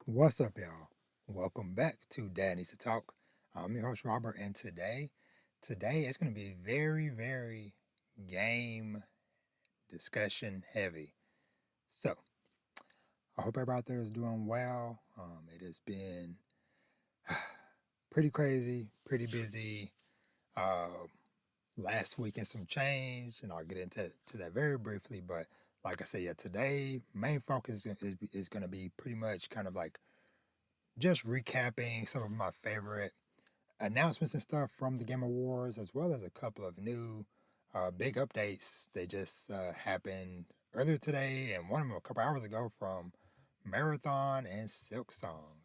What's up, y'all? Welcome back to Dad Needs to Talk. I'm your host, Robert, and today it's going to be very game discussion heavy. So, I hope everybody out there is doing well. It has been pretty crazy, pretty busy. Uh, Last week and some change, and I'll get into that very briefly. But like I said, yeah, today main focus is going to be pretty much kind of like just recapping some of my favorite announcements and stuff from the Game Awards, as well as a couple of new big updates. They just happened earlier today, and one of them a couple hours ago from Marathon and Silksong.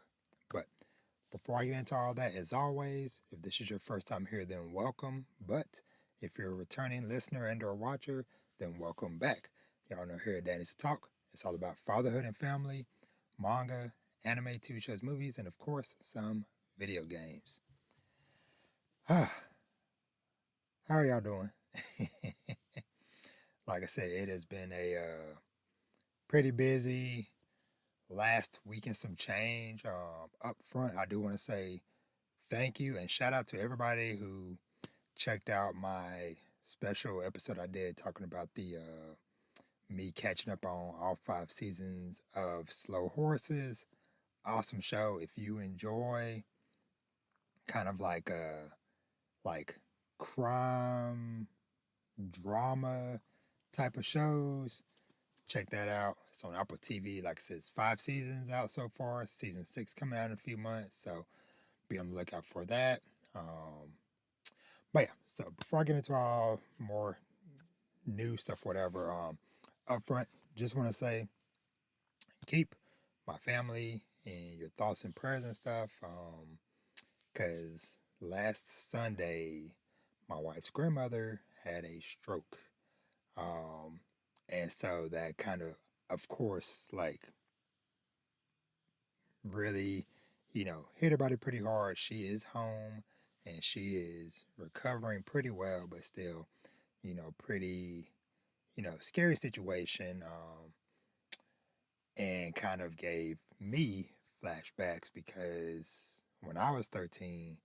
But before I get into all that, as always, if this is your first time here, then welcome. But if you're a returning listener and or watcher, then welcome back. Y'all know here at Daddy's Talk, it's all about fatherhood and family, manga, anime, TV shows, movies, and of course, some video games. How are y'all doing? Like I said, it has been a pretty busy last week and some change. Up front, I do want to say thank you and shout out to everybody who checked out my special episode I did talking about the me catching up on all 5 seasons of Slow Horses. Awesome show. If you enjoy kind of like crime drama type of shows, check that out. It's on Apple TV. Like I said, it's 5 seasons out so far. Season 6 coming out in a few months, so be on the lookout for that. But yeah, so before I get into all more new stuff, whatever, up front, just want to say keep my family in your thoughts and prayers and stuff. Because last Sunday, my wife's grandmother had a stroke. Um, and so that kind of course, like really, hit her body pretty hard. She is home and she is recovering pretty well, but still, pretty, scary situation. And kind of gave me flashbacks because when I was 13,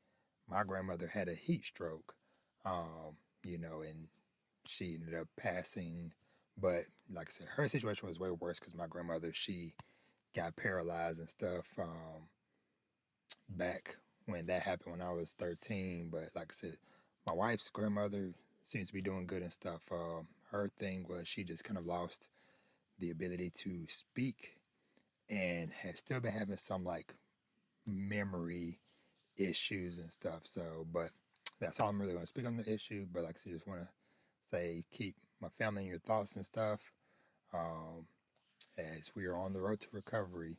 my grandmother had a heat stroke, and she ended up passing. But like I said, her situation was way worse because my grandmother, she got paralyzed and stuff back when that happened when I was 13. But like I said, my wife's grandmother seems to be doing good and stuff. Her thing was she just kind of lost the ability to speak and has still been having some like memory issues and stuff. So, but that's all I'm really going to speak on the issue. But like I said, just want to say keep my family in your thoughts and stuff um, as we are on the road to recovery.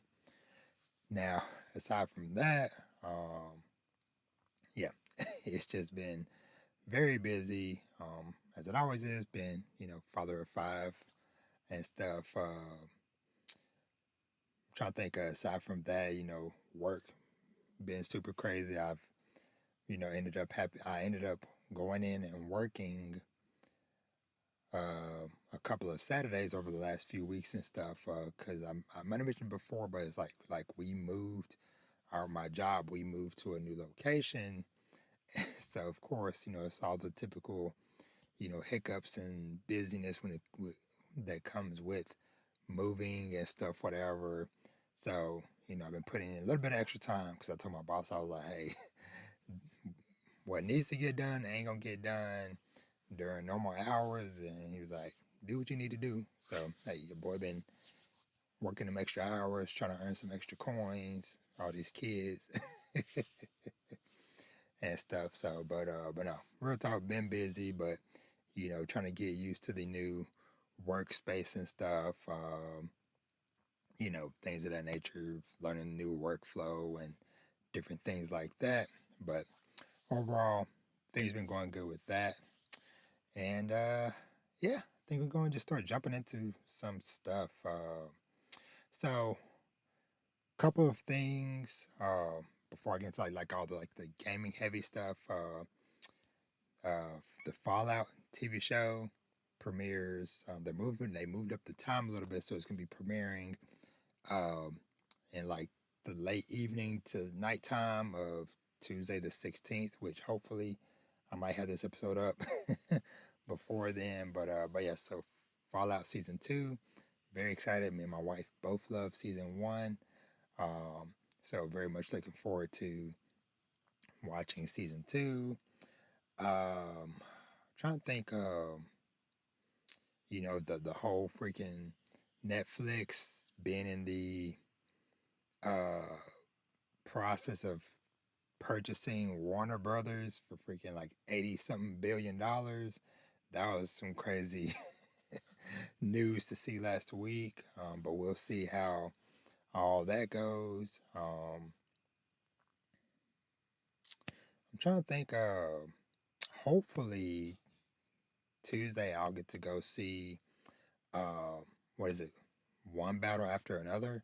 Now, aside from that, yeah, it's just been very busy, as it always is. Been, father of five and stuff. Trying to think, aside from that, work been super crazy. I've, ended up happy. I ended up going in and working a couple of Saturdays over the last few weeks and stuff. Because I might have mentioned before, but it's like we moved my job. We moved to a new location. So of course, it's all the typical, hiccups and busyness that comes with moving and stuff, whatever. So, I've been putting in a little bit of extra time because I told my boss, I was like, hey, what needs to get done ain't gonna get done during normal hours. And he was like, do what you need to do. So, hey, your boy been working them extra hours, trying to earn some extra coins, all these kids and stuff. So, but no, real talk, been busy, but trying to get used to the new workspace and stuff. Things of that nature, learning new workflow and different things like that. But overall, things been going good with that. And yeah, I think we're going to just start jumping into some stuff. So, couple of things before I get into like all the gaming heavy stuff. The Fallout TV show premieres. They moved up the time a little bit, so it's gonna be premiering in like the late evening to nighttime of Tuesday the 16th, which hopefully I might have this episode up before then. But yeah, so Fallout Season 2, very excited. Me and my wife both love Season 1. So very much looking forward to watching Season 2. Trying to think, the whole freaking Netflix being in the uh, process of purchasing Warner Brothers for freaking like 80 something $billion. That was some crazy news to see last week. But we'll see how all that goes. I'm trying to think, hopefully Tuesday I'll get to go see, what is it? One Battle After Another,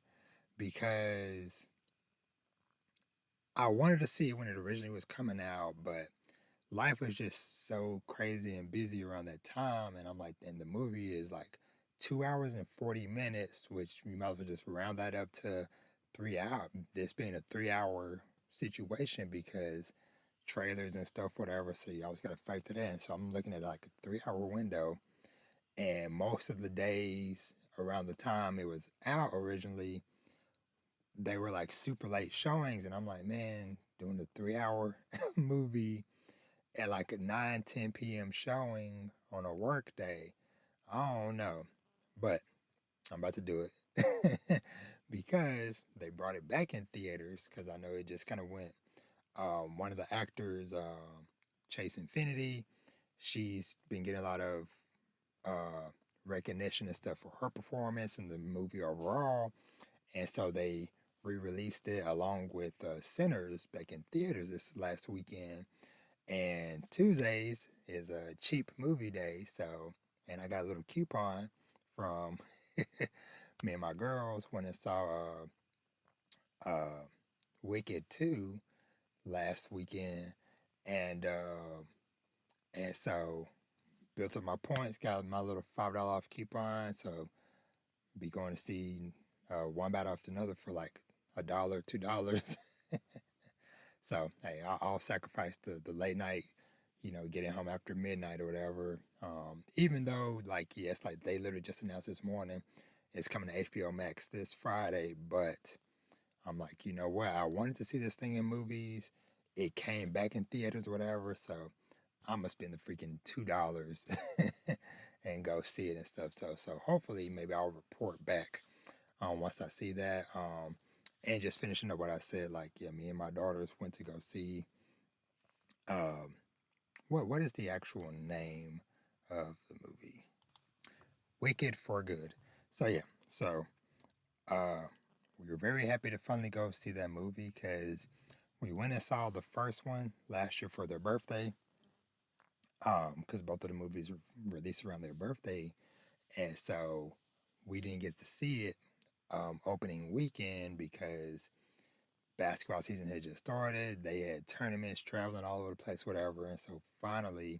because I wanted to see it when it originally was coming out, but life was just so crazy and busy around that time. And I'm like, and the movie is like 2 hours and 40 minutes, which you might as well just round that up to 3 hours. This being a 3 hour situation because trailers and stuff, whatever. So you always got to factor that in. So I'm looking at like a 3 hour window. And most of the days around the time it was out originally, they were like super late showings. And I'm like, man, doing a 3 hour movie at like a 9, 10 p.m. showing on a work day, I don't know. But I'm about to do it because they brought it back in theaters because I know it just kind of went. One of the actors, Chase Infinity, she's been getting a lot of uh, recognition and stuff for her performance in the movie overall. And so they re-released it along with Sinners back in theaters this last weekend. And Tuesdays is a cheap movie day, so and I got a little coupon from me and my girls when I saw Wicked 2 last weekend, and so built up my points, got my little $5 off coupon, so be going to see One Battle After Another for like $1, $2. So hey, I'll sacrifice the late night, getting home after midnight or whatever. Even though like yes, like they literally just announced this morning, it's coming to HBO Max this Friday. But I'm like, you know what? I wanted to see this thing in movies. It came back in theaters, or whatever. So I'm gonna spend the freaking $2 and go see it and stuff. So hopefully maybe I'll report back once I see that. And just finishing up what I said, like, yeah, me and my daughters went to go see, um, what is the actual name of the movie? Wicked for Good. So yeah, so uh, we were very happy to finally go see that movie because we went and saw the first one last year for their birthday. Because both of the movies were released around their birthday, and so we didn't get to see it opening weekend because basketball season had just started. They had tournaments traveling all over the place, whatever. And so finally,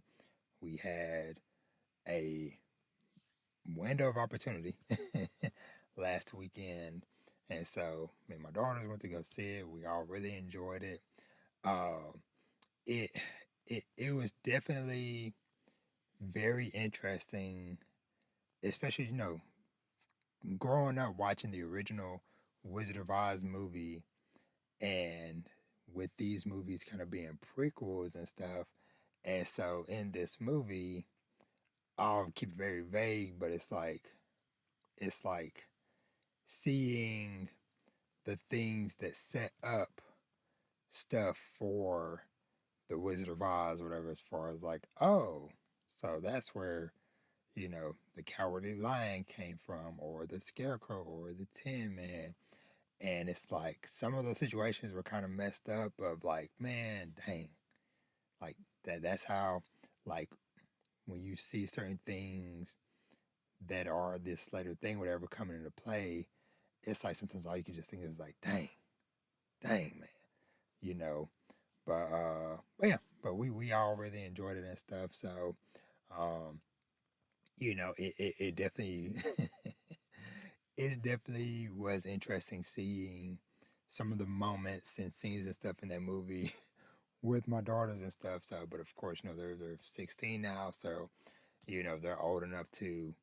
we had a window of opportunity last weekend. And so me and my daughters went to go see it. We all really enjoyed it. Uh, it it was definitely very interesting, especially growing up watching the original Wizard of Oz movie and with these movies kind of being prequels and stuff. And so in this movie, I'll keep it very vague, but it's like seeing the things that set up stuff for the Wizard of Oz, whatever, as far as like, oh, so that's where, the Cowardly Lion came from, or the Scarecrow, or the Tin Man. And it's like some of those situations were kind of messed up of like, man, dang. Like that's how like when you see certain things that are this later thing, whatever coming into play, it's like sometimes all you can just think is like, dang man, you know. But yeah, but we all really enjoyed it and stuff. So um, it definitely it definitely was interesting seeing some of the moments and scenes and stuff in that movie with my daughters and stuff. So, but of course, they're 16 now, so they're old enough to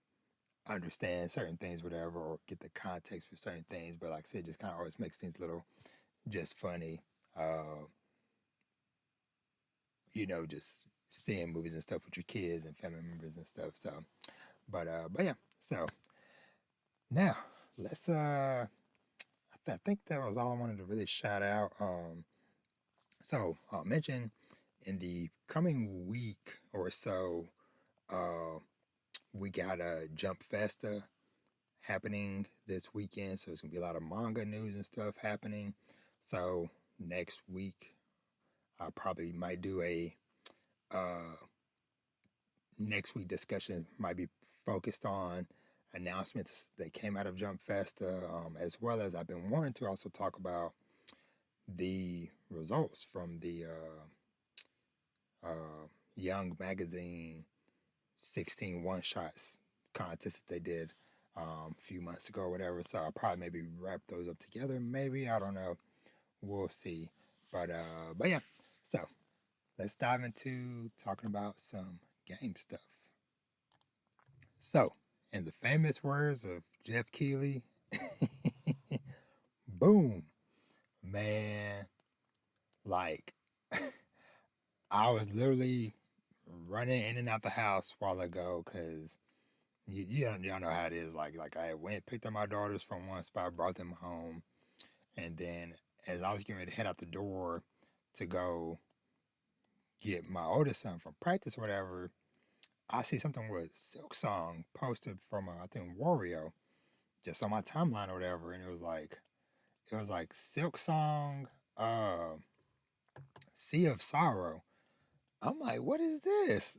understand certain things, whatever, or get the context for certain things. But like I said, just kind of always makes things a little just funny. Just seeing movies and stuff with your kids and family members and stuff. So, but yeah. So now let's I think that was all I wanted to really shout out. So I'll mention in the coming week or so, we got a Jump Festa happening this weekend. So it's gonna be a lot of manga news and stuff happening. So next week, I probably might do a next week discussion might be focused on announcements that came out of Jump Festa, as well as I've been wanting to also talk about the results from the Young Magazine 16 one-shots contest that they did a few months ago or whatever. So I'll probably maybe wrap those up together. Maybe, I don't know. We'll see. But yeah. So let's dive into talking about some game stuff. So, in the famous words of Jeff Keighley, boom, man, like I was literally running in and out the house a while ago because y'all know how it is. Like I went picked up my daughters from one spot, brought them home, and then as I was getting ready to head out the door to go get my oldest son from practice or whatever, I see something with Silksong posted from I think Wario just on my timeline or whatever, and it was like Silksong, uh, Sea of Sorrow. I'm like, what is this?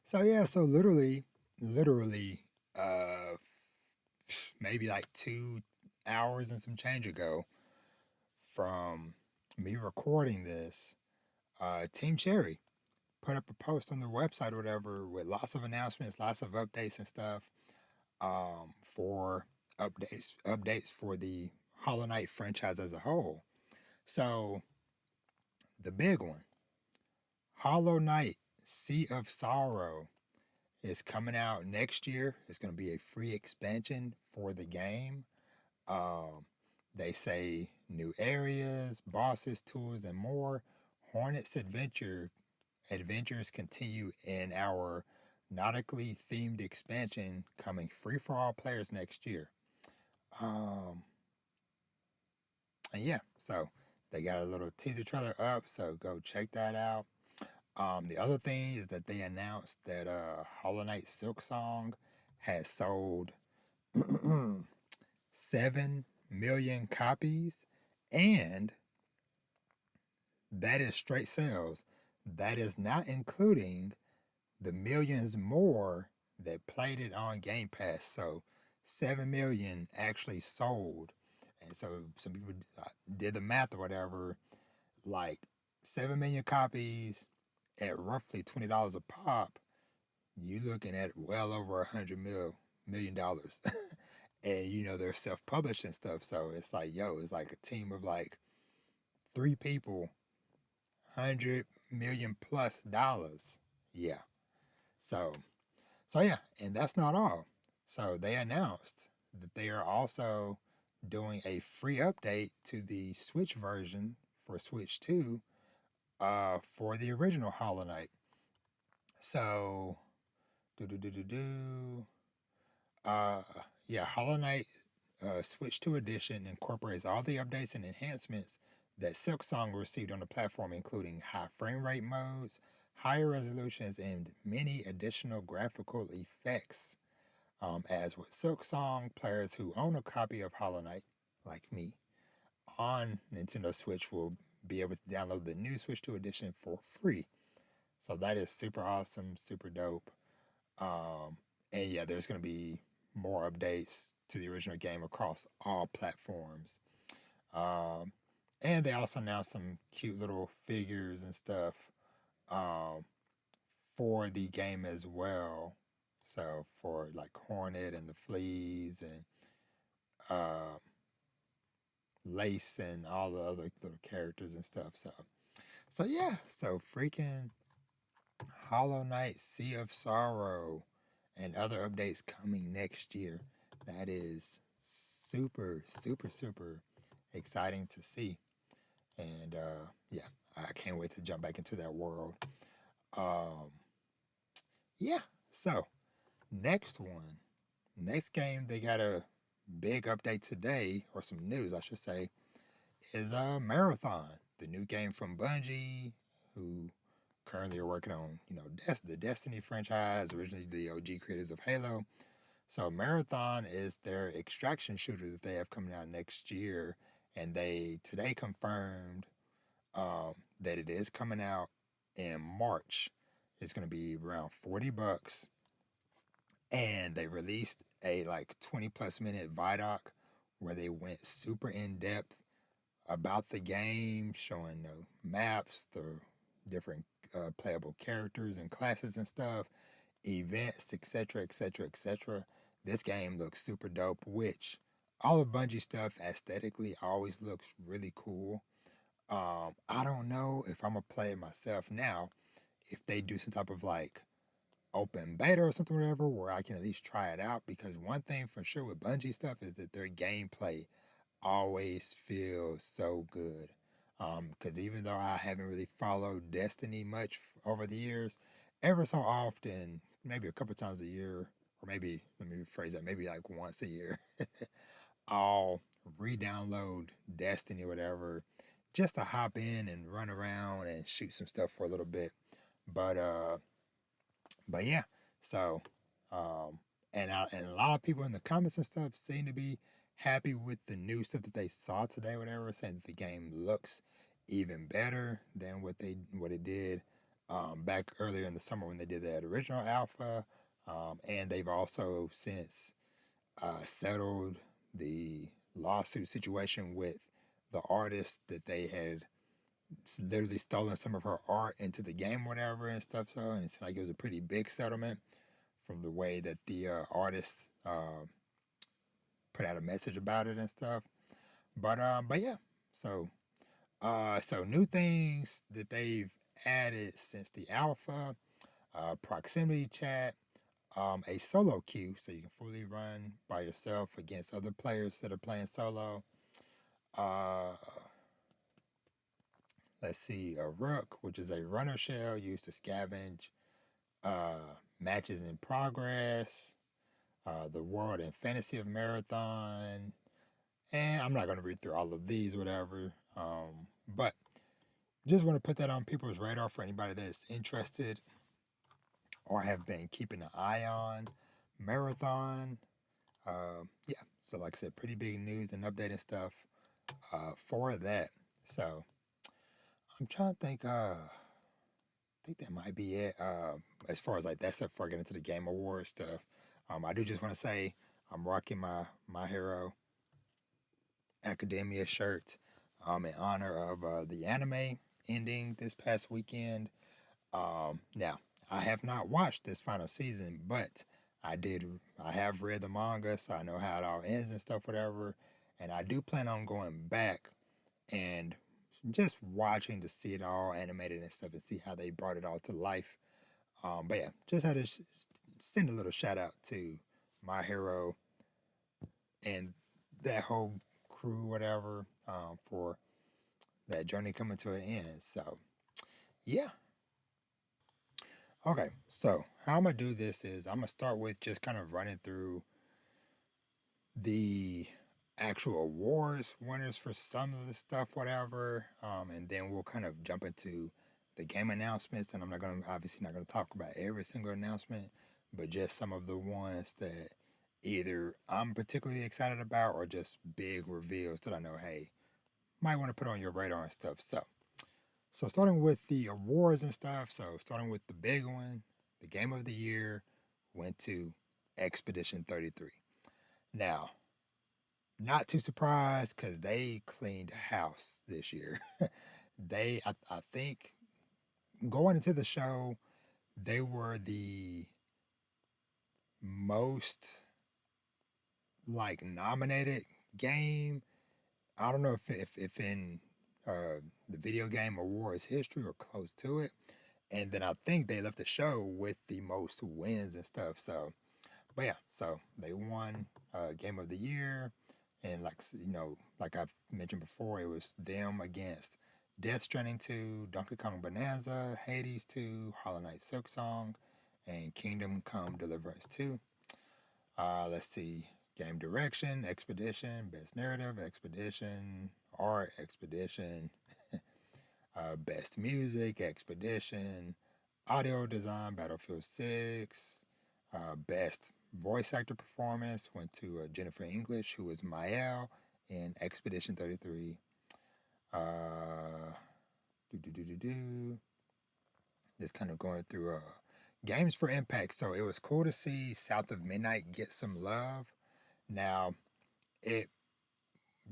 So yeah, so literally, uh, maybe like 2 hours and some change ago from me recording this, Team Cherry put up a post on their website or whatever with lots of announcements, lots of updates and stuff, for updates for the Hollow Knight franchise as a whole. So the big one, Hollow Knight Sea of Sorrow, is coming out next year. It's going to be a free expansion for the game. They say new areas, bosses, tools, and more. Hornet's adventures continue in our nautically themed expansion coming free for all players next year. And yeah, so they got a little teaser trailer up, so go check that out. The other thing is that they announced that Hollow Knight Silksong has sold 7 million copies, and that is straight sales. That is not including the millions more that played it on Game Pass. So 7 million actually sold. And so some people did the math or whatever, like 7 million copies at roughly $20 a pop, you looking at well over $100 million. And they're self-published and stuff, so it's like, it's like a team of like 3 people, 100 million plus dollars. Yeah. So yeah, and that's not all. So they announced that they are also doing a free update to the Switch version for Switch 2, for the original Hollow Knight. So, uh, yeah, Hollow Knight Switch 2 edition incorporates all the updates and enhancements that Silksong received on the platform, including high frame rate modes, higher resolutions, and many additional graphical effects. As with Silksong, players who own a copy of Hollow Knight, like me, on Nintendo Switch will be able to download the new Switch 2 edition for free. So that is super awesome, super dope. And yeah, there's going to be more updates to the original game across all platforms. And they also announced some cute little figures and stuff, for the game as well. So for like Hornet and the Fleas and Lace and all the other little characters and stuff. So yeah, so freaking Hollow Knight Sea of Sorrow and other updates coming next year. That is super, super, super exciting to see. And yeah, I can't wait to jump back into that world. Um, yeah, so next one, next game, they got a big update today, or some news, I should say, is Marathon, the new game from Bungie, who currently are working on, the Destiny franchise, originally the OG creators of Halo. So Marathon is their extraction shooter that they have coming out next year, and they today confirmed that it is coming out in March. It's going to be around $40, and they released a like 20 plus minute Vidoc where they went super in depth about the game, showing the maps, the different playable characters and classes and stuff, events, etc., etc., etc. This game looks super dope, which all the Bungie stuff aesthetically always looks really cool. I don't know if I'm gonna play it myself now. If they do some type of like open beta or something, whatever, where I can at least try it out. Because one thing for sure with Bungie stuff is that their gameplay always feels so good. Because even though I haven't really followed Destiny much over the years, ever so often, maybe a couple times a year, or maybe let me rephrase that, maybe like once a year, I'll re-download Destiny or whatever, just to hop in and run around and shoot some stuff for a little bit. But but yeah, so and a lot of people in the comments and stuff seem to be happy with the new stuff that they saw today, whatever, saying that the game looks even better than what it did back earlier in the summer when they did that original alpha. And they've also since settled the lawsuit situation with the artist that they had literally stolen some of her art into the game, whatever, and stuff. So, and it's like it was a pretty big settlement from the way that the artist put out a message about it and stuff. But yeah, so so new things that they've added since the alpha, proximity chat, a solo queue, so you can fully run by yourself against other players that are playing solo. Uh, let's see, a rook, which is a runner shell used to scavenge matches in progress, the world and fantasy of marathon, and I'm not going to read through all of these, whatever. But just want to put that on people's radar for anybody that's interested or have been keeping an eye on marathon. Yeah, so like I said, pretty big news and updating stuff for that. So I'm trying to think. I think that might be it. As far as like that stuff, before I get into the Game Awards stuff, I do just want to say I'm rocking my Hero Academia shirt in honor of the anime ending this past weekend. Now, I have not watched this final season, but I have read the manga, so I know how it all ends and stuff, whatever. And I do plan on going back and just watching to see it all animated and stuff and see how they brought it all to life. But yeah, just had to send a little shout out to my hero and that whole crew, whatever, for that journey coming to an end. So yeah. Okay, so how I'm gonna do this is I'm gonna start with just kind of running through the actual awards winners for some of the stuff, whatever, and then we'll kind of jump into the game announcements. And I'm not gonna obviously not gonna talk about every single announcement, but just some of the ones that either I'm particularly excited about or just big reveals that I know, hey, might want to put on your radar and stuff. So starting with the awards and stuff. So starting with the big one, the game of the year went to Expedition 33. Now, not too surprised because they cleaned house this year. I think, going into the show, they were the most like nominated game I don't know if in the video game awards history or close to it. And then I think they left the show with the most wins and stuff. So, but yeah, so they won Game of the Year, and like I've mentioned before, it was them against Death Stranding 2, Donkey Kong Bonanza, Hades 2, Hollow Knight Silksong, and Kingdom Come Deliverance 2. Let's see. Game direction, Expedition, best narrative, Expedition, art, Expedition, best music, Expedition, audio design, Battlefield 6, best voice actor performance went to Jennifer English, who was Mael in Expedition 33. Uh, do, do, do, do, do. Just kind of going through games for impact. So it was cool to see South of Midnight get some love. Now, it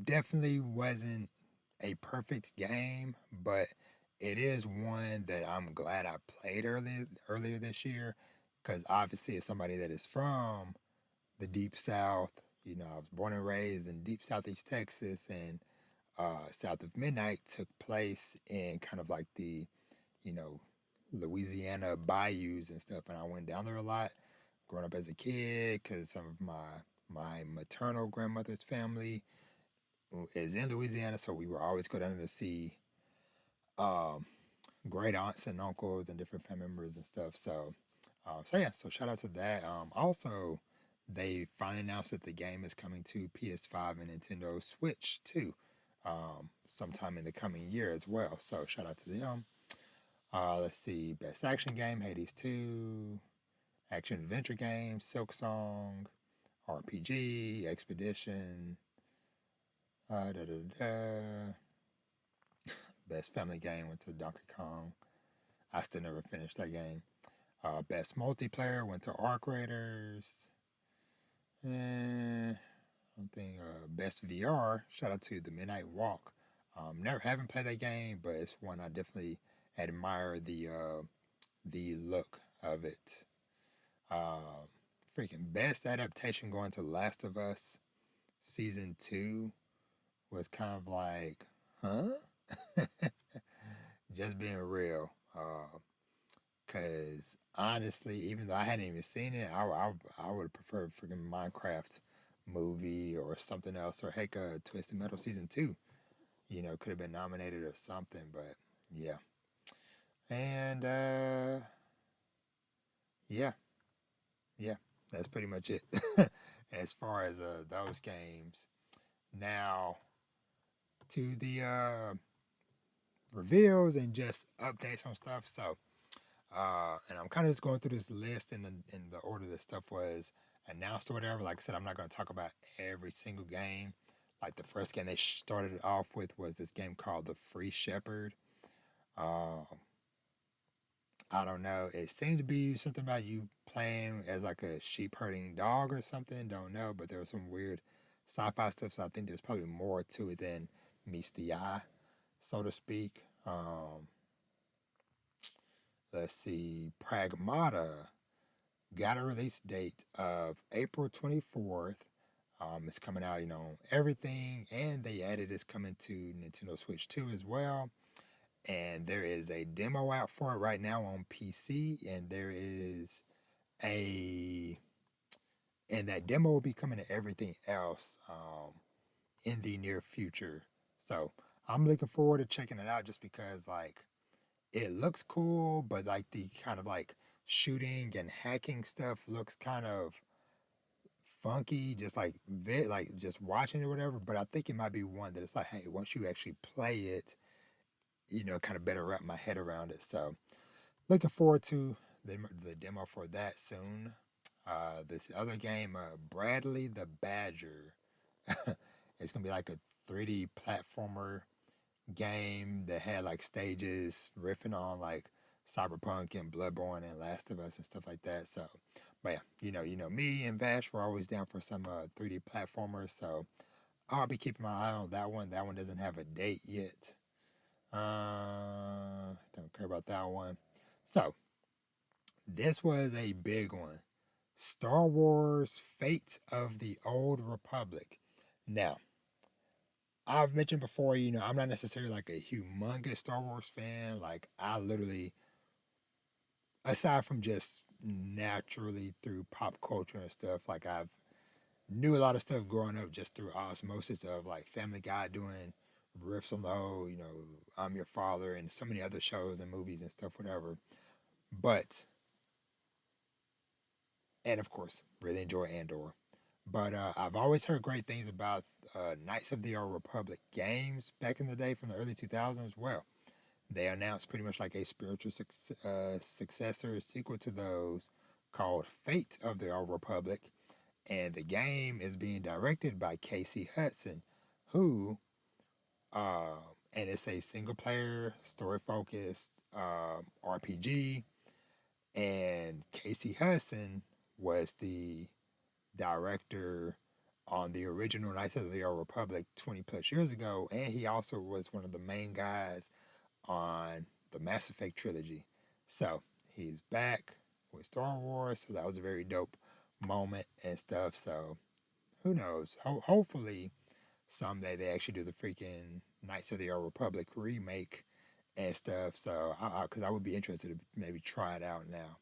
definitely wasn't a perfect game, but it is one that I'm glad I played earlier this year, because obviously as somebody that is from the deep south, I was born and raised in deep southeast Texas, and South of Midnight took place in kind of like the you know Louisiana bayous and stuff, and I went down there a lot growing up as a kid because some of my maternal grandmother's family is in Louisiana, so we were always go down there to see um, great aunts and uncles and different family members and stuff. So yeah, so shout out to that. Also, they finally announced that the game is coming to PS5 and Nintendo Switch too, sometime in the coming year as well. So shout out to them. Let's see, best action game, Hades 2, action adventure game, Silksong, RPG, Expedition, da, da, da. Best family game went to Donkey Kong. I still never finished that game. Best multiplayer went to Arc Raiders. I don't think best VR. Shout out to the Midnight Walk. Never haven't played that game, but it's one I definitely admire the look of it. Freaking best adaptation going to Last of Us season 2 was kind of like, huh? Just being real. Because honestly, even though I hadn't even seen it, I would have preferred freaking Minecraft movie or something else, or heck, Twisted Metal season 2. Could have been nominated or something, but yeah. And yeah, yeah, that's pretty much it as far as those games. Now to the reveals and just updates on stuff. So and I'm kind of just going through this list in the order that stuff was announced or whatever. Like I said, I'm not going to talk about every single game. Like the first game they started off with was this game called The Free Shepherd. Uh, I don't know. It seemed to be something about you playing as like a sheep herding dog or something. Don't know, but there was some weird sci-fi stuff. So I think there's probably more to it than meets the eye, so to speak. Let's see. Pragmata got a release date of April 24th. It's coming out, everything, and they added it's coming to Nintendo Switch 2 as well. And there is a demo out for it right now on PC, and that demo will be coming to everything else in the near future. So I'm looking forward to checking it out just because, like, it looks cool, but like the kind of like shooting and hacking stuff looks kind of funky, just like just watching it or whatever. But I think it might be one that it's like, hey, once you actually play it, kind of better wrap my head around it. So looking forward to the demo for that soon. This other game, Bradley the Badger, it's gonna be like a 3D platformer game that had like stages riffing on like Cyberpunk and Bloodborne and Last of Us and stuff like that. So, but yeah, me and Vash were always down for some 3D platformers. So I'll be keeping my eye on that one. That one doesn't have a date yet. Don't care about that one. So this was a big one. Star Wars: Fate of the Old Republic. Now, I've mentioned before, I'm not necessarily like a humongous Star Wars fan. Like, I literally, aside from just naturally through pop culture and stuff, like, I've knew a lot of stuff growing up just through osmosis of like Family Guy doing riffs on the whole, I'm Your Father and so many other shows and movies and stuff, whatever. But, and of course, really enjoy Andor. But I've always heard great things about Knights of the Old Republic games back in the day from the early 2000s. Well, they announced pretty much like a spiritual successor sequel to those called Fate of the Old Republic. And the game is being directed by Casey Hudson, who, and it's a single player, story focused RPG. And Casey Hudson was the director on the original Knights of the Old Republic 20 plus years ago, and he also was one of the main guys on the Mass Effect trilogy. So he's back with Star Wars, so that was a very dope moment and stuff. So who knows? Hopefully someday they actually do the freaking Knights of the Old Republic remake and stuff. So because I would be interested to maybe try it out now.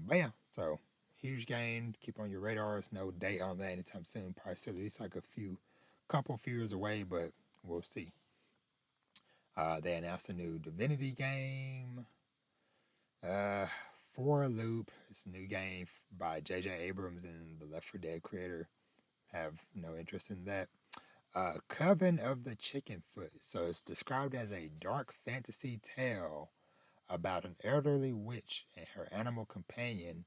But yeah, so huge game. Keep on your radars. No date on that anytime soon. Probably still at least like couple few years away, but we'll see. They announced a new Divinity game. Uh, For a Loop. It's a new game by J.J. Abrams and the Left 4 Dead creator. Have no interest in that. Coven of the Chicken Foot. So it's described as a dark fantasy tale about an elderly witch and her animal companion.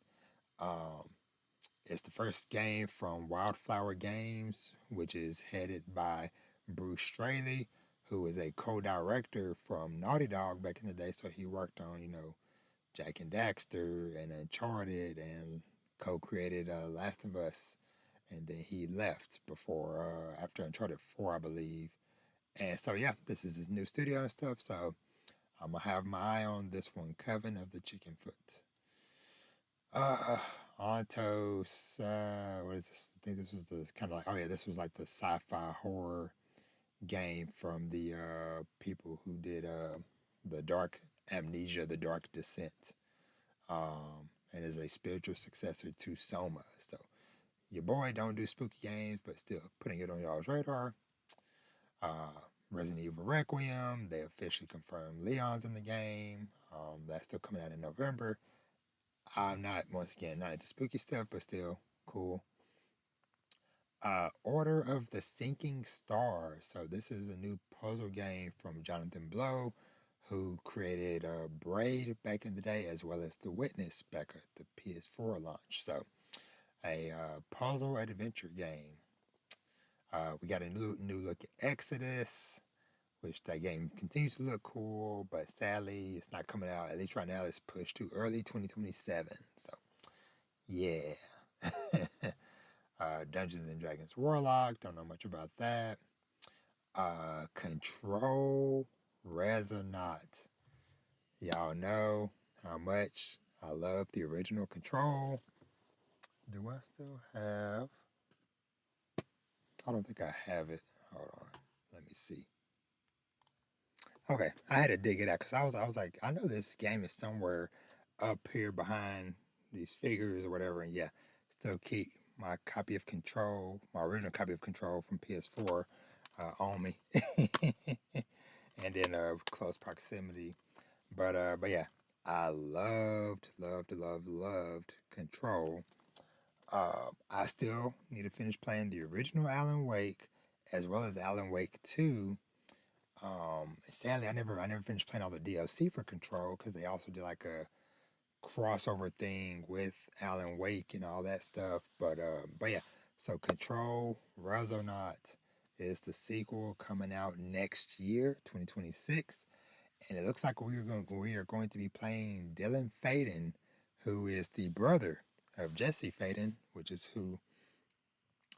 It's the first game from Wildflower Games, which is headed by Bruce Straley, who is a co-director from Naughty Dog back in the day. So he worked on, Jack and Daxter and Uncharted and co-created Last of Us. And then he left after Uncharted 4, I believe. And so, yeah, this is his new studio and stuff. So I'm going to have my eye on this one, Coven of the Chicken Foot. Ontos, what is this? I think this was the kind of like, oh yeah, this was like the sci-fi horror game from the people who did the Dark Amnesia, the Dark Descent, and is a spiritual successor to Soma. So your boy don't do spooky games, but still putting it on y'all's radar. Resident Evil Requiem, they officially confirmed Leon's in the game. That's still coming out in November. I'm not, once again, not into spooky stuff, but still cool. Order of the Sinking Star. So this is a new puzzle game from Jonathan Blow, who created Braid back in the day, as well as The Witness back at the PS4 launch. So a puzzle adventure game. We got a new look at Exodus, which that game continues to look cool, but sadly it's not coming out. At least right now it's pushed to early 2027. So yeah. Dungeons and Dragons Warlock, don't know much about that. Control Resonant. Y'all know how much I love the original Control. Do I still have? I don't think I have it. Hold on. Let me see. Okay, I had to dig it out because I was like, I know this game is somewhere up here behind these figures or whatever, and yeah, still keep my copy of Control, my original copy of Control from PS4, on me, and in close proximity. But yeah, I loved Control. I still need to finish playing the original Alan Wake, as well as Alan Wake 2. Sadly, I never finished playing all the DLC for Control because they also did like a crossover thing with Alan Wake and all that stuff. But yeah, so Control Resonant is the sequel coming out next year, 2026, and it looks like we are going to be playing Dylan Faden, who is the brother of Jesse Faden, which is who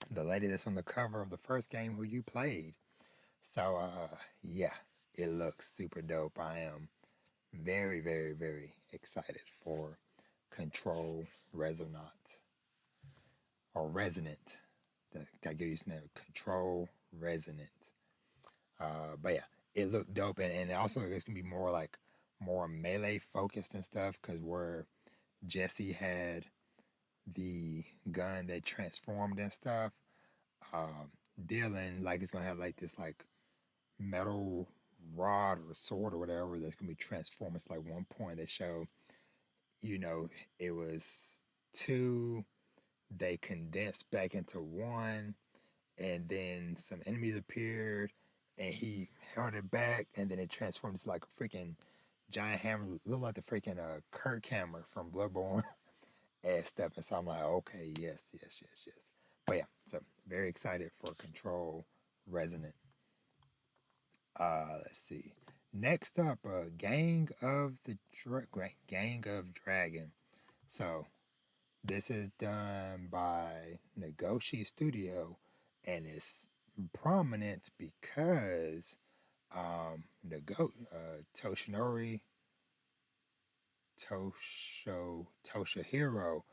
the lady that's on the cover of the first game who you played. So, yeah, it looks super dope. I am very, very, very excited for Control Resonant or Resonant. I gotta give you some name. Control Resonant. But yeah, it looked dope, and also it's gonna be more melee focused and stuff, because where Jesse had the gun that transformed and stuff, um, Dylan like is gonna have like this like metal rod or sword or whatever that's gonna be transformed. It's like one point they show, you know, it was two, they condensed back into one, and then some enemies appeared, and he held it back, and then it transformed into like a freaking giant hammer, looked like the freaking Kirk hammer from Bloodborne and stuff. And so I'm like, okay, yes, yes, yes, yes. But yeah, so very excited for Control Resonant. Let's see. Next up, Gang of Dragon. So this is done by Nagoshi Studio, and it's prominent because Toshinori Toshihiro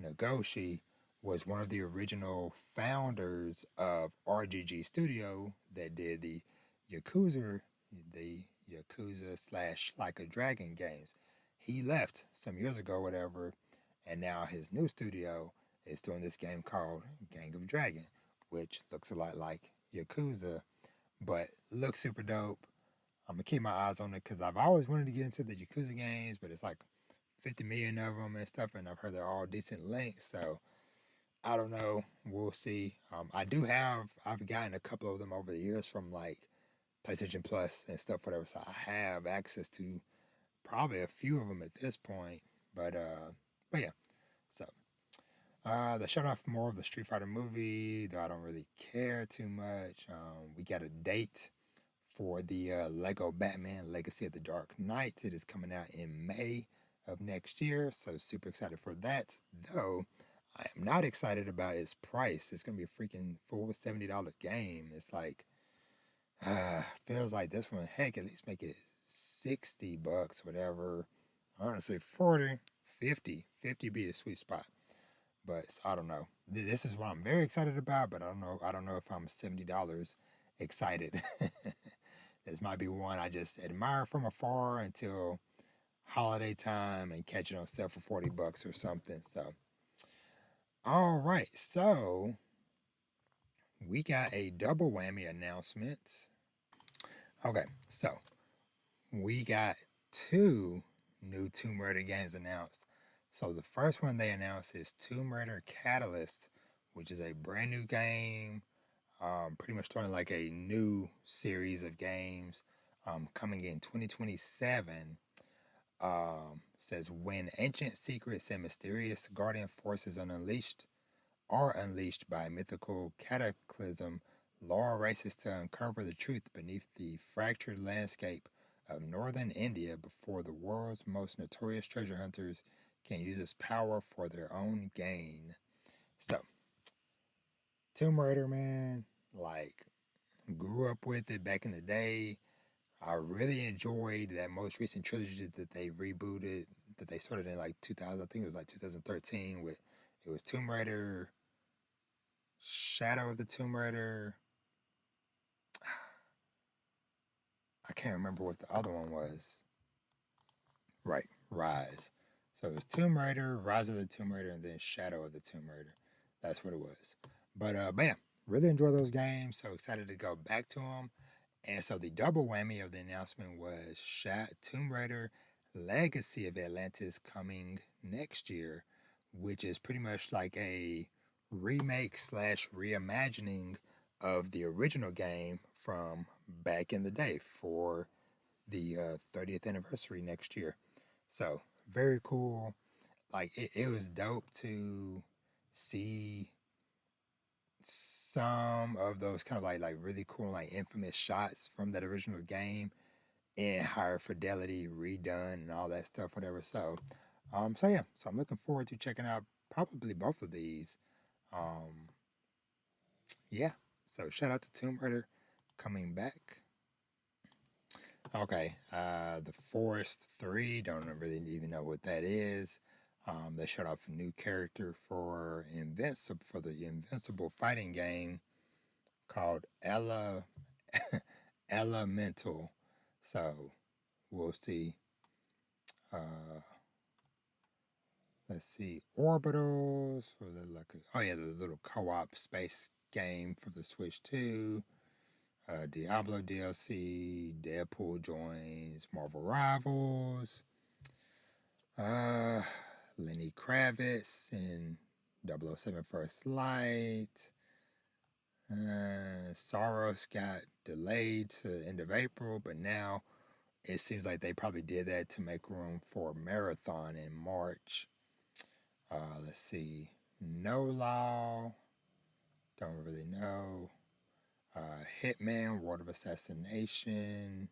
Nagoshi was one of the original founders of RGG Studio that did Yakuza, the Yakuza slash Like a Dragon games. He left some years ago, whatever, and now his new studio is doing this game called Gang of Dragon, which looks a lot like Yakuza, but looks super dope. I'm gonna keep my eyes on it because I've always wanted to get into the Yakuza games, but it's like 50 million of them and stuff, and I've heard they're all decent lengths. So I don't know. We'll see. I've gotten a couple of them over the years from like PlayStation Plus and stuff, whatever. So I have access to probably a few of them at this point. But yeah. So they showed off more of the Street Fighter movie, though I don't really care too much. We got a date for the Lego Batman Legacy of the Dark Knight. It is coming out in May of next year, so super excited for that. Though I am not excited about its price. It's gonna be a freaking full $70 game. It's like feels like this one. Heck, at least make it $60, whatever. Honestly, 40, 50, 50 be the sweet spot. But so I don't know. This is what I'm very excited about, but I don't know. I don't know if I'm $70 excited. This might be one I just admire from afar until holiday time and catch it on sale for $40 or something. So, all right. So we got a double whammy announcement. Okay, so we got two new Tomb Raider games announced. So the first one they announced is Tomb Raider Catalyst, which is a brand new game, pretty much starting like a new series of games coming in 2027. Says when ancient secrets and mysterious guardian forces are unleashed by mythical cataclysm, Laura races to uncover the truth beneath the fractured landscape of northern India before the world's most notorious treasure hunters can use its power for their own gain. So, Tomb Raider, man, like, grew up with it back in the day. I really enjoyed that most recent trilogy that they rebooted, that they started in like 2000, I think it was like 2013, with it was Tomb Raider, Shadow of the Tomb Raider. I can't remember what the other one was. Right, Rise. So it was Tomb Raider, Rise of the Tomb Raider, and then Shadow of the Tomb Raider. That's what it was. But yeah, really enjoy those games. So excited to go back to them. And so the double whammy of the announcement was Tomb Raider Legacy of Atlantis coming next year, which is pretty much like a remake slash reimagining of the original game from back in the day for the 30th anniversary next year. So very cool. Like it was dope to see some of those kind of like really cool like infamous shots from that original game in higher fidelity redone and all that stuff, whatever. So yeah, so I'm looking forward to checking out probably both of these. Um, yeah, so shout out to Tomb Raider coming back. Okay, the Forest 3, don't really even know what that is. They showed off a new character for the Invincible fighting game called Ella Elemental. So we'll see. Let's see. Orbitals. Was it like oh yeah, the little co-op space game for the Switch 2. Diablo DLC. Deadpool joins Marvel Rivals. Lenny Kravitz in 007 First Light. Soros got delayed to end of April, but now it seems like they probably did that to make room for Marathon in March. Let's see. No Law. Don't really know. Hitman, World of Assassination.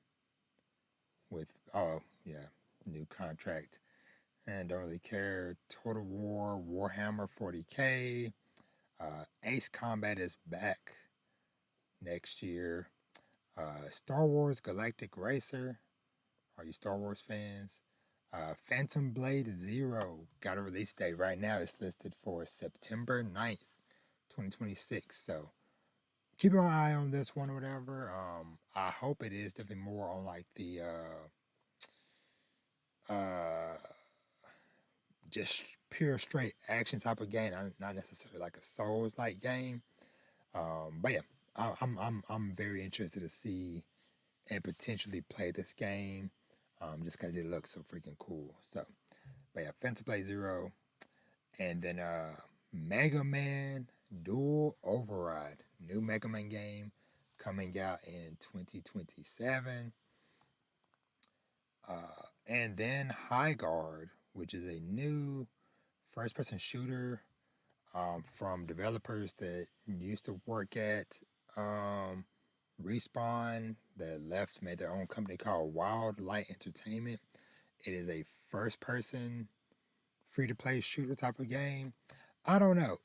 With, oh, yeah, new contract. And don't really care. Total War, Warhammer 40K. Ace Combat is back next year. Star Wars Galactic Racer. Are you Star Wars fans? Phantom Blade Zero got a release date right now. It's listed for September 9th, 2026. So keep an eye on this one or whatever. I hope it is definitely more on like the just pure straight action type of game, not necessarily like a Souls like game. But yeah, I'm very interested to see and potentially play this game, just because it looks so freaking cool. So, but yeah, Phantom Blade Zero, and then Mega Man Dual Override, new Mega Man game coming out in 2027. And then Highguard, which is a new first-person shooter from developers that used to work at Respawn, that left, made their own company called Wild Light Entertainment. It is a first-person free-to-play shooter type of game. I don't know.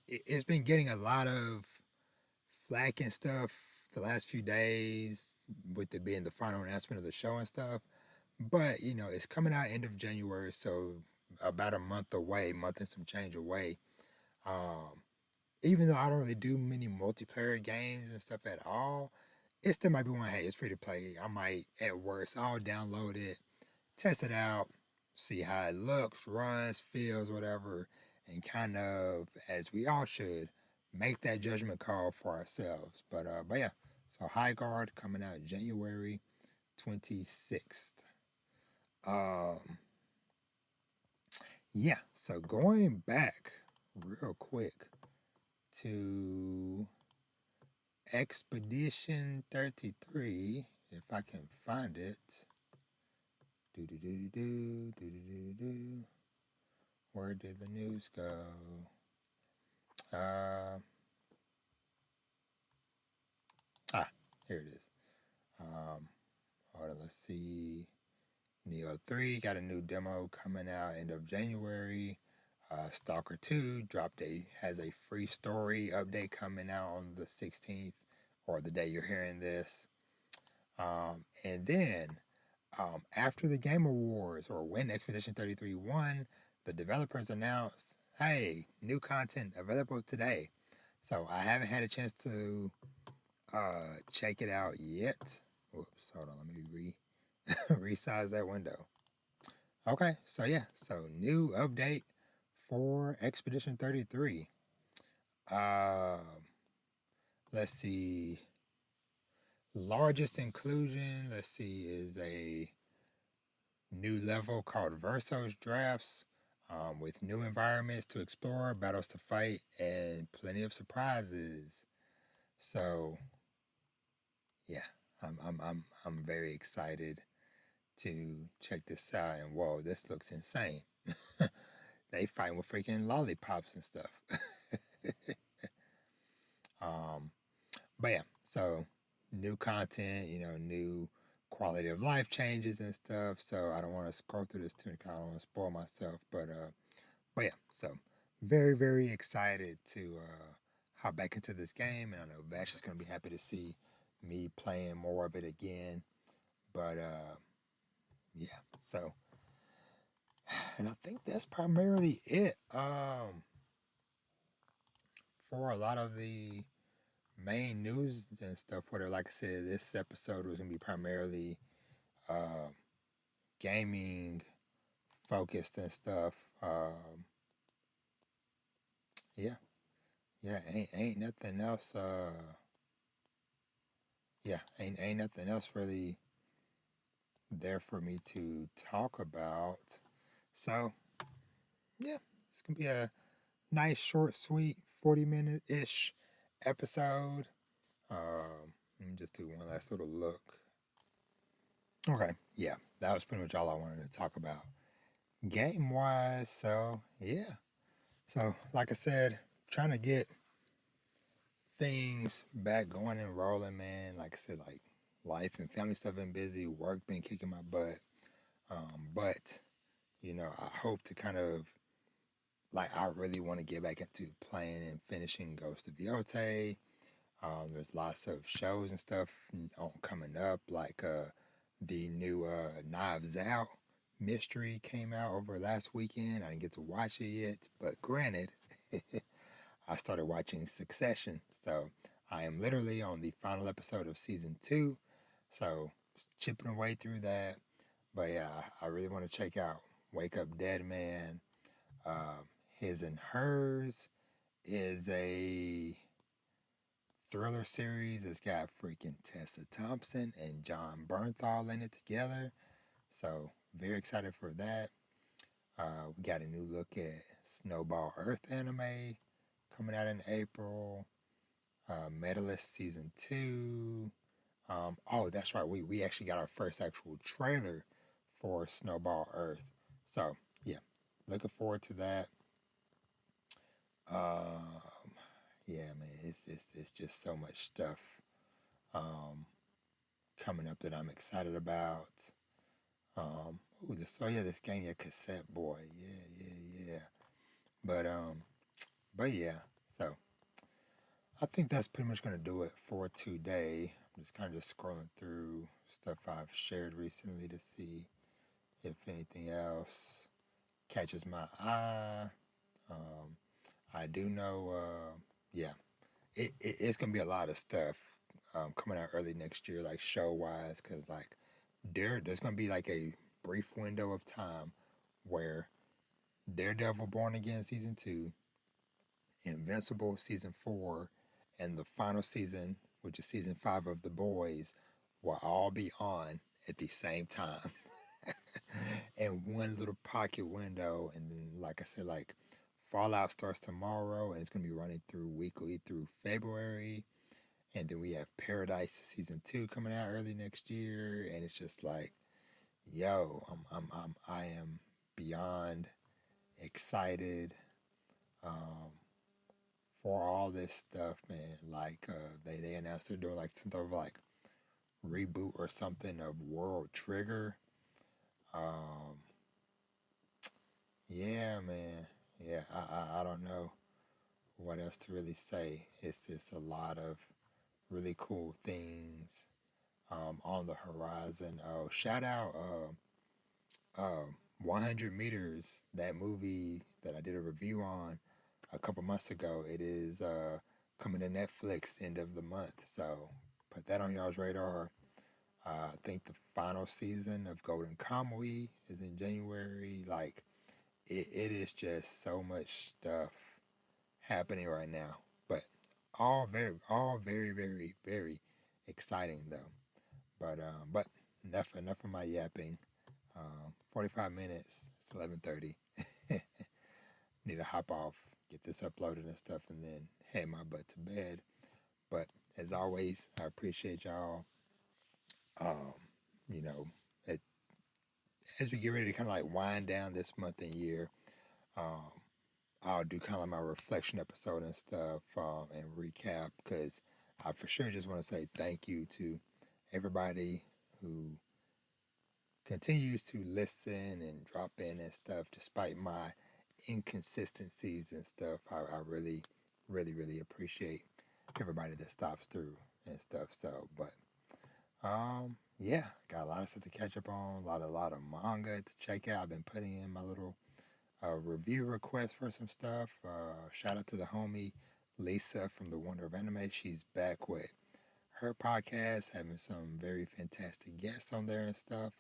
It's been getting a lot of flack and stuff the last few days with it being the final announcement of the show and stuff. But you know, it's coming out end of January, so about a month away, month and some change away. Um, Even though I don't really do many multiplayer games and stuff at all, it still might be one. Hey, it's free to play. I might, at worst, I'll download it, test it out, see how it looks, runs, feels, whatever, and kind of, as we all should, make that judgment call for ourselves. But yeah, so Highguard coming out January 26th. Um, yeah, so going back real quick to Expedition 33, if I can find it. Do do do do do do do do. Where did the news go? Uh, Here it is. Hold on, let's see. Neo 3 got a new demo coming out end of January. Stalker 2 has a free story update coming out on the 16th, or the day you're hearing this. And then after the Game Awards, or when Expedition 33 won, the developers announced, hey, new content available today. So I haven't had a chance to check it out yet. Whoops, hold on, let me resize that window. Okay, so yeah, so new update for Expedition 33. Let's see. Largest inclusion, let's see, is a new level called Versos Drafts, with new environments to explore, battles to fight, and plenty of surprises. So, yeah, I'm very excited to check this out. And whoa, this looks insane. They fighting with freaking lollipops and stuff. But yeah, so new content, new quality of life changes and stuff. So I don't want to scroll through this too much. I don't want to spoil myself. But yeah, so very, very excited to hop back into this game. And I know Vash is going to be happy to see me playing more of it again. But yeah, so, and I think that's primarily it for a lot of the main news and stuff. Whatever, like I said, this episode was gonna be primarily uh, gaming focused and stuff. Yeah, yeah, ain't nothing else. Yeah, ain't nothing else really there for me to talk about. So yeah, it's gonna be a nice, short, sweet, 40-minute ish episode. Let me just do one last little look. Okay, yeah, that was pretty much all I wanted to talk about game wise. So yeah, so like I said, trying to get things back going and rolling, man. Like I said, like life and family stuff been busy, work been kicking my butt. But I hope to kind of like I really want to get back into playing and finishing Ghost of Yotei. There's lots of shows and stuff coming up, like the new Knives Out mystery came out over last weekend. I didn't get to watch it yet, but granted, I started watching Succession, so I am literally on the final episode of season 2. So chipping away through that, but yeah, I really want to check out Wake Up Dead Man. His and Hers is a thriller series. It's got freaking Tessa Thompson and John Bernthal in it together. So very excited for that. We got a new look at Snowball Earth anime coming out in April. Medalist season 2. Oh, that's right. We actually got our first actual trailer for Snowball Earth. So yeah, looking forward to that. Um, yeah, man, it's just so much stuff um, coming up that I'm excited about. This game, yeah, Cassette Boy, yeah. But but yeah. So I think that's pretty much gonna do it for today. I'm just kind of just scrolling through stuff I've shared recently to see if anything else catches my eye. Um, I do know, yeah, it's gonna be a lot of stuff coming out early next year, like show wise, because like there's gonna be like a brief window of time where Daredevil Born Again season 2, Invincible season 4, and the final season, which is season 5 of The Boys, will all be on at the same time in one little pocket window. And then, like I said, like Fallout starts tomorrow and it's going to be running through weekly through February. And then we have Paradise season 2 coming out early next year. And it's just like, yo, I am beyond excited um, for all this stuff, man. Like they announced they're doing like some sort of like reboot or something of World Trigger. Um, yeah, man. Yeah, I don't know what else to really say. It's just a lot of really cool things on the horizon. Oh, shout out 100 Meters, that movie that I did a review on a couple months ago. It is coming to Netflix end of the month, so put that on y'all's radar. I think the final season of Golden Kamuy is in January. Like it is just so much stuff happening right now, but all very, very, very exciting though. But enough of my yapping. 45 minutes. It's 11:30. Need to hop off, get this uploaded and stuff, and then head my butt to bed. But as always, I appreciate y'all. Um, you know, it, as we get ready to kind of like wind down this month and year, um, I'll do kind of like my reflection episode and stuff and recap because I for sure just want to say thank you to everybody who continues to listen and drop in and stuff despite my inconsistencies and stuff. I really, really, really appreciate everybody that stops through and stuff. So, but yeah, got a lot of stuff to catch up on, a lot of manga to check out. I've been putting in my little review request for some stuff. Shout out to the homie Lisa from The Wonder of Anime. She's back with her podcast, having some very fantastic guests on there and stuff.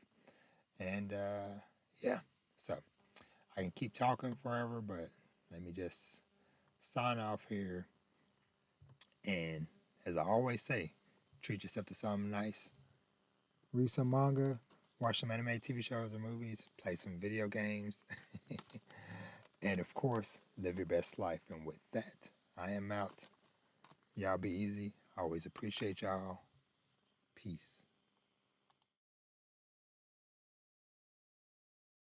And yeah, so I can keep talking forever, but let me just sign off here. And as I always say, treat yourself to something nice. Read some manga, watch some anime TV shows or movies, play some video games, and of course, live your best life. And with that, I am out. Y'all be easy. I always appreciate y'all. Peace.